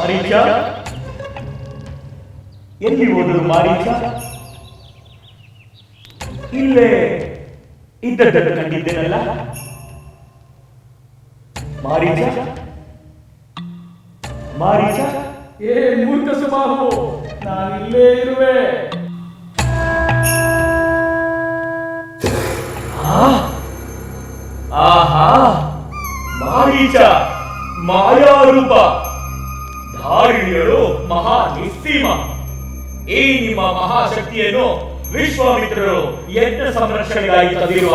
ಮಾರೀಚ, ಎಲ್ಲಿ ಹೋದರು ಮಾರೀಚ? ಇಲ್ಲೇ ಇದ್ದದ್ದನ್ನು ಕಂಡಿದ್ದೇನಲ್ಲ ಮಾರೀಚ. ಮಾರೀಚ, ಏ ಮೂರ್ಖ ಸ್ವಭಾವ, ನಾನಿಲ್ಲೇ ಇರುವೆ. ಆಹಾ, ಮಾರೀಚ ಮಾಯಾರೂಪ, ಧಾರಿಣಿಯರು ಮಹಾ ನಿಸ್ಸೀಮ. ಈ ನಿಮ್ಮ ಮಹಾಶಕ್ತಿಯನ್ನು ವಿಶ್ವಾಮಿತ್ರರು ಯಜ್ಞ ಸಂರಕ್ಷಣೆಗಾಗಿ ತಂದಿರುವ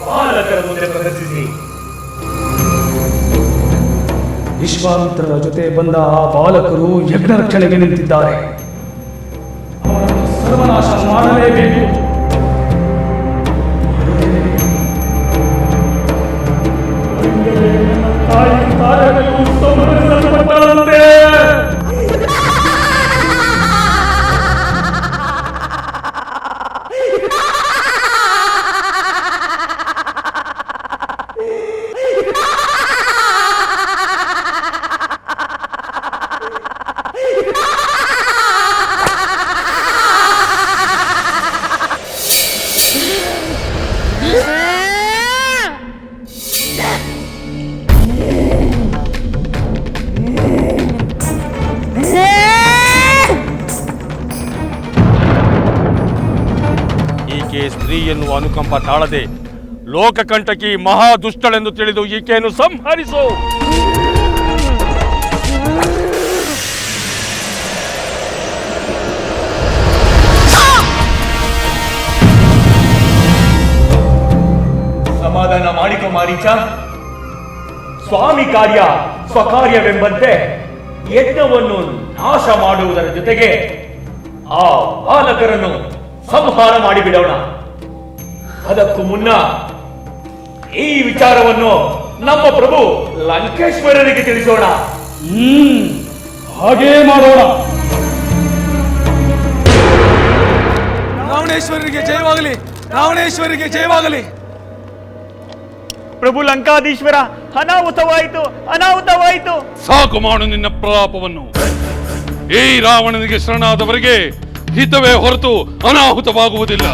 ಬಾಲಕರ ಮುಂದೆ ಪ್ರದರ್ಶಿಸಿ. ವಿಶ್ವಾಮಿತ್ರರ ಜೊತೆ ಬಂದ ಆ ಬಾಲಕರು ಯಜ್ಞ ರಕ್ಷಣೆಗೆ ನಿಂತಿದ್ದಾರೆ. ಅವರನ್ನು ಸರ್ವನಾಶ ಮಾಡಲೇಬೇಕು. ಸ್ತ್ರೀ ಎನ್ನುವ ಅನುಕಂಪ ತಾಳದೆ ಲೋಕಕಂಟಕಿ ಮಹಾ ದುಷ್ಟಳೆಂದು ತಿಳಿದು ಈಕೆಯನ್ನು ಸಂಹರಿಸು. ಸಮಾಧಾನ ಮಾಡಿಕೊ ಮಾರೀಚ. ಸ್ವಾಮಿ ಕಾರ್ಯ ಸ್ವಕಾರ್ಯವೆಂಬಂತೆ ಯಜ್ಞವನ್ನು ನಾಶ ಮಾಡುವುದರ ಜೊತೆಗೆ ಆ ಬಾಲಕರನ್ನು ಸಂಹಾರ ಮಾಡಿಬಿಡೋಣ. ಅದಕ್ಕೂ ಮುನ್ನ ಈ ವಿಚಾರವನ್ನು ನಮ್ಮ ಪ್ರಭು ಲಂಕೇಶ್ವರರಿಗೆ ತಿಳಿಸೋಣ. ಹಾಗೇ ಮಾಡೋಣ. ರಾವಣೇಶ್ವರಿಗೆ ಜಯವಾಗಲಿ, ರಾವಣೇಶ್ವರಿಗೆ ಜಯವಾಗಲಿ. ಪ್ರಭು ಲಂಕಾಧೀಶ್ವರ, ಅನಾಹುತವಾಯಿತು, ಅನಾಹುತವಾಯಿತು. ಸಾಕು ಮಾಡು ನಿನ್ನ ಪ್ರಲಾಪವನ್ನು. ಈ ರಾವಣನಿಗೆ ಶರಣಾದವರಿಗೆ ಹಿತವೇ ಹೊರತು ಅನಾಹುತವಾಗುವುದಿಲ್ಲ.